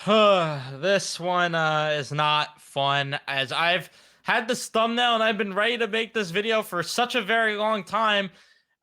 This one is not fun, as I've had this thumbnail and I've been ready to make this video for such a very long time,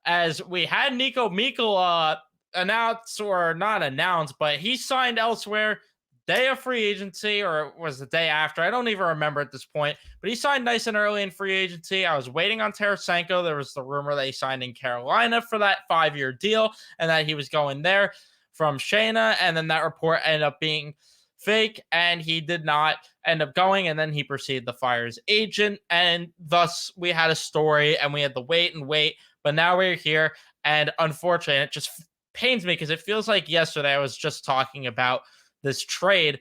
as we had Niko Mikkola announce, or not announce, but he signed elsewhere day of free agency, or it was the day after. I don't even remember at this point, but he signed nice and early in free agency. I was waiting on Tarasenko. There was the rumor that he signed in Carolina for that 5-year deal and that he was going there from Shayna, and then that report ended up being fake, and he did not end up going, and then he proceeded to fire his agent, and thus we had a story, and we had to wait and wait, but now we're here, and unfortunately, it just pains me because it feels like yesterday I was just talking about this trade.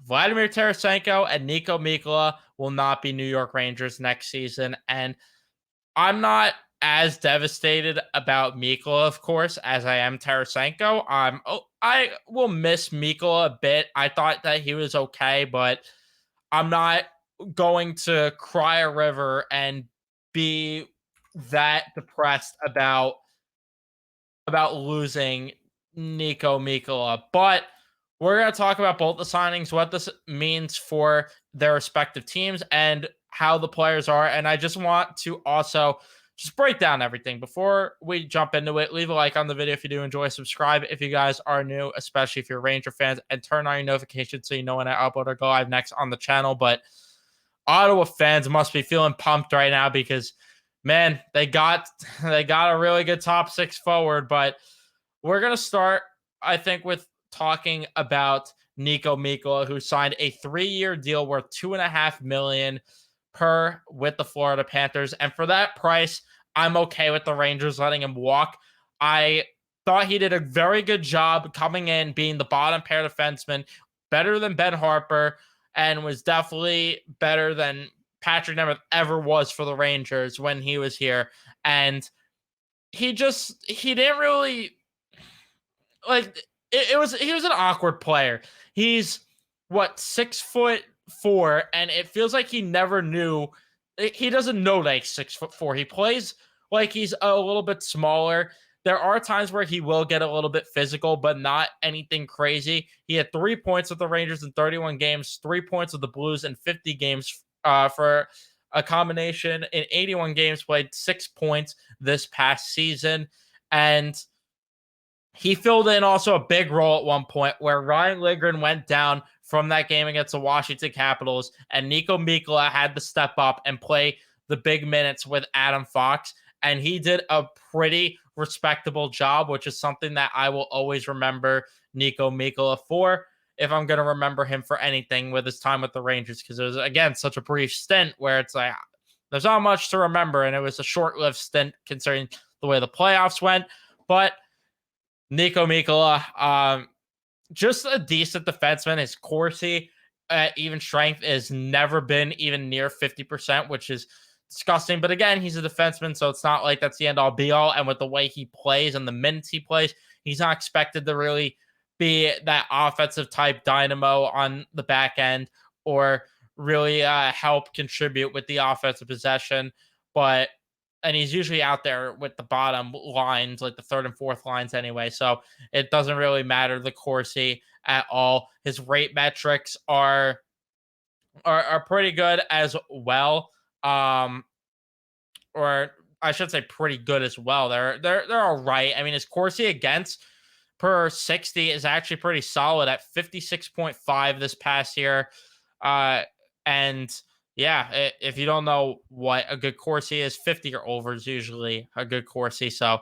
Vladimir Tarasenko and Niko Mikkola will not be New York Rangers next season, and I'm not as devastated about Mikkola, of course, as I am Tarasenko. I will miss Mikkola a bit. I thought that he was okay, but I'm not going to cry a river and be that depressed about losing Niko Mikkola. But we're going to talk about both the signings, what this means for their respective teams, and how the players are. And I just want to also just break down everything before we jump into it. Leave a like on the video if you do enjoy. Subscribe if you guys are new, especially if you're Ranger fans, and turn on your notifications so you know when I upload or go live next on the channel. But Ottawa fans must be feeling pumped right now because, man, they got a really good top six forward. But we're gonna start, I think, with talking about Niko Mikkola, who signed a 3-year deal worth $2.5 million per with the Florida Panthers, and for that price, I'm okay with the Rangers letting him walk. I thought he did a very good job coming in, being the bottom pair defenseman, better than Ben Harper, and was definitely better than Patrick Nemeth ever was for the Rangers when he was here. And he didn't really like it was he was an awkward player. He's what, 6'4", and it feels like he never knew. He doesn't know like 6'4". He plays like he's a little bit smaller. There are times where he will get a little bit physical, but not anything crazy. He had 3 points with the Rangers in 31 games, 3 points with the Blues in 50 games, for a combination in 81 games played, 6 points this past season. And he filled in also a big role at one point where Ryan Lindgren went down from that game against the Washington Capitals, and Niko Mikkola had to step up and play the big minutes with Adam Fox, and he did a pretty respectable job, which is something that I will always remember Niko Mikkola for, if I'm going to remember him for anything with his time with the Rangers, because it was, again, such a brief stint where it's like there's not much to remember, and it was a short-lived stint considering the way the playoffs went. But Niko Mikkola, just a decent defenseman. His Corsi even strength has never been even near 50%, which is disgusting. But again, he's a defenseman, so it's not like that's the end all be all. And with the way he plays and the minutes he plays, he's not expected to really be that offensive type dynamo on the back end, or really help contribute with the offensive possession. But and he's usually out there with the bottom lines, like the third and fourth lines anyway. So it doesn't really matter the Corsi at all. His rate metrics are pretty good as well. Or I should say pretty good as well. They're all right. I mean, his Corsi against per 60 is actually pretty solid at 56.5 this past year. And yeah, if you don't know what a good Corsi is, 50 or over is usually a good Corsi. So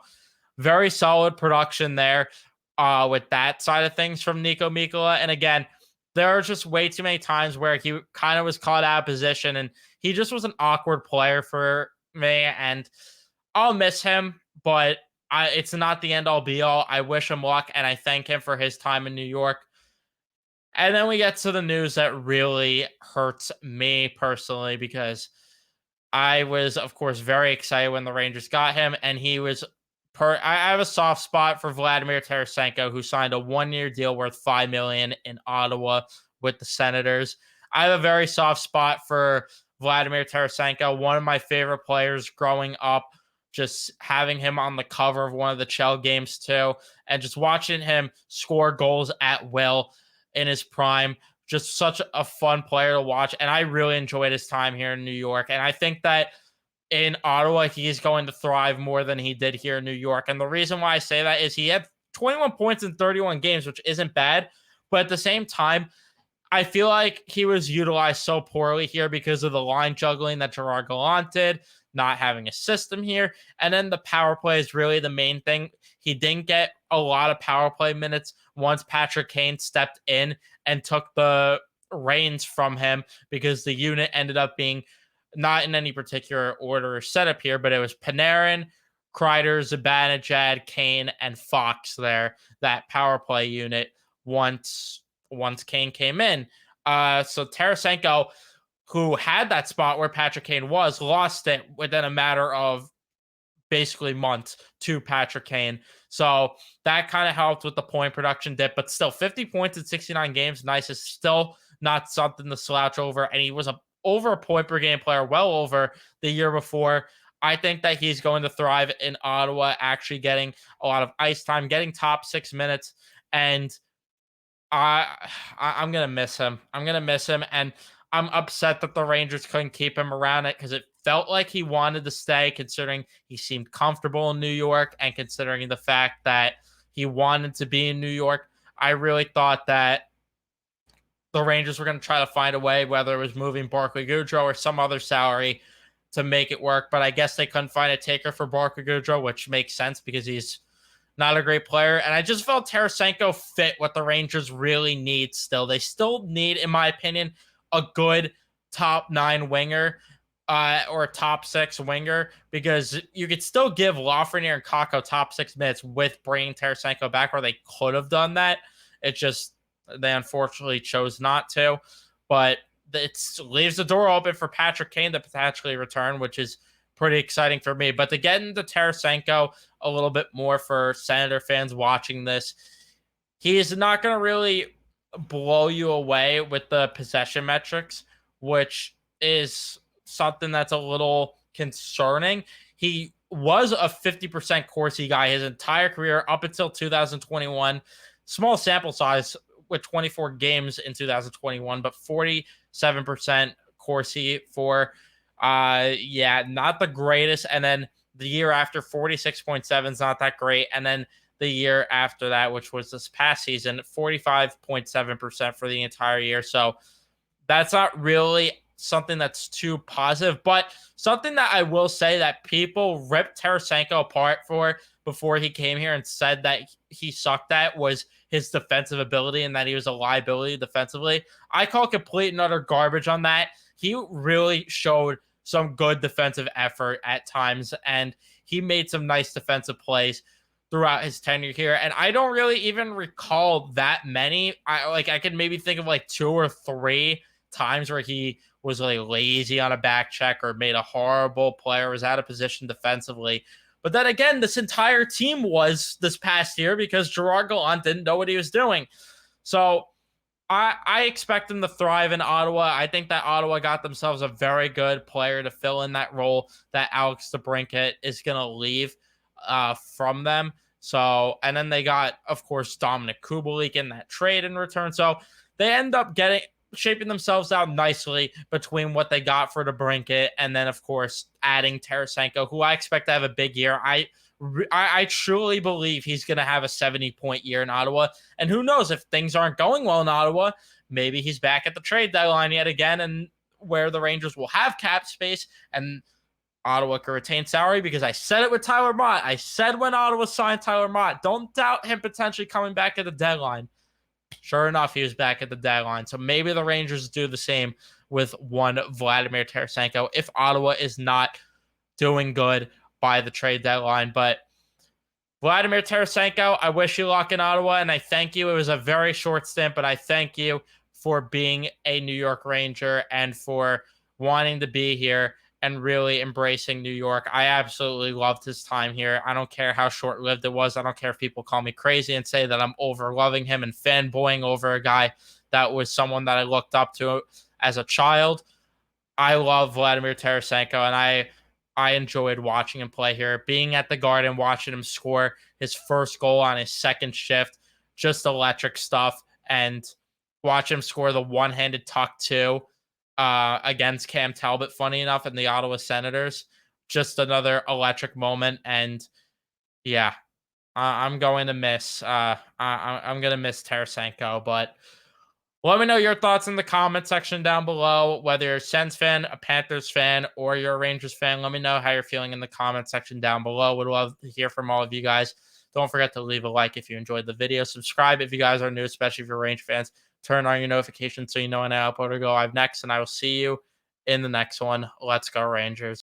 very solid production there, with that side of things from Niko Mikkola. And again, there are just way too many times where he kind of was caught out of position, and he just was an awkward player for me. And I'll miss him, but it's not the end all be all. I wish him luck, and I thank him for his time in New York. And then we get to the news that really hurts me personally, because I was, of course, very excited when the Rangers got him, and he was I have a soft spot for Vladimir Tarasenko, who signed a 1-year deal worth $5 million in Ottawa with the Senators. I have a very soft spot for Vladimir Tarasenko, one of my favorite players growing up just having him on the cover of one of the Chell games too, and just watching him score goals at will in his prime. Just such a fun player to watch. And I really enjoyed his time here in New York. And I think that in Ottawa, he's going to thrive more than he did here in New York. And the reason why I say that is he had 21 points in 31 games, which isn't bad. But at the same time, I feel like he was utilized so poorly here because of the line juggling that Gerard Gallant did, not having a system here. And then the power play is really the main thing. He didn't get a lot of power play minutes once Patrick Kane stepped in and took the reins from him because the unit ended up being not in any particular order or setup here, but it was Panarin, Kreider, Zibanejad, Kane, and Fox there, that power play unit once Kane came in. So Tarasenko, who had that spot where Patrick Kane was, lost it within a matter of basically months to Patrick Kane. So that kind of helped with the point production dip, but still 50 points in 69 games. Nice is still not something to slouch over. And he was over a point per game player, well over the year before. I think that he's going to thrive in Ottawa, actually getting a lot of ice time, getting top 6 minutes. And I'm gonna miss him. I'm gonna miss him, and I'm upset that the Rangers couldn't keep him around it because it felt like he wanted to stay, considering he seemed comfortable in New York and considering the fact that he wanted to be in New York. I really thought that the Rangers were going to try to find a way, whether it was moving Barclay Goodrow or some other salary to make it work. But I guess they couldn't find a taker for Barclay Goodrow, which makes sense because he's not a great player. And I just felt Tarasenko fit what the Rangers really need still. They still need, in my opinion, a good top 9 winger or a top 6 winger, because you could still give Lafreniere and Kakko top 6 minutes with bringing Tarasenko back, where they could have done that. It just, they unfortunately chose not to. But it leaves the door open for Patrick Kane to potentially return, which is pretty exciting for me. But to get into Tarasenko a little bit more for Senator fans watching this, he is not going to really blow you away with the possession metrics, which is something that's a little concerning. He was a 50% Corsi guy his entire career up until 2021. Small sample size with 24 games in 2021, but 47% Corsi for not the greatest. And then the year after, 46.7 is not that great. And then the year after that, which was this past season, 45.7% for the entire year. So that's not really something that's too positive, but something that I will say that people ripped Tarasenko apart for before he came here and said that he sucked at was his defensive ability and that he was a liability defensively. I call complete and utter garbage on that. He really showed some good defensive effort at times, and he made some nice defensive plays throughout his tenure here. And I don't really even recall that many. I could maybe think of like 2 or 3 times where he was like lazy on a back check or made a horrible play or was out of position defensively. But then again, this entire team was this past year because Gerard Gallant didn't know what he was doing. So I expect them to thrive in Ottawa. I think that Ottawa got themselves a very good player to fill in that role that Alex DeBrincat is going to leave from them. So, and then they got, of course, Dominic Kubalik in that trade in return. So they end up shaping themselves out nicely between what they got for DeBrincat and then, of course, adding Tarasenko, who I expect to have a big year. I truly believe he's going to have a 70-point year in Ottawa. And who knows, if things aren't going well in Ottawa, maybe he's back at the trade deadline yet again, and where the Rangers will have cap space and Ottawa can retain salary, because I said it with Tyler Mott. I said when Ottawa signed Tyler Mott, don't doubt him potentially coming back at the deadline. Sure enough, he was back at the deadline. So maybe the Rangers do the same with one Vladimir Tarasenko if Ottawa is not doing good by the trade deadline. But Vladimir Tarasenko, I wish you luck in Ottawa, and I thank you. It was a very short stint, but I thank you for being a New York Ranger and for wanting to be here and really embracing New York. I absolutely loved his time here. I don't care how short-lived it was. I don't care if people call me crazy and say that I'm over-loving him and fanboying over a guy that was someone that I looked up to as a child. I love Vladimir Tarasenko, and I I enjoyed watching him play here. Being at the Garden, watching him score his first goal on his second shift, just electric stuff. And watch him score the one-handed tuck too against Cam Talbot, funny enough, and the Ottawa Senators. Just another electric moment. And yeah, I'm going to miss. I'm going to miss Tarasenko, but let me know your thoughts in the comment section down below. Whether you're a Sens fan, a Panthers fan, or you're a Rangers fan, let me know how you're feeling in the comment section down below. Would love to hear from all of you guys. Don't forget to leave a like if you enjoyed the video. Subscribe if you guys are new, especially if you're Ranger fans. Turn on your notifications so you know when I upload or go live next. And I will see you in the next one. Let's go Rangers.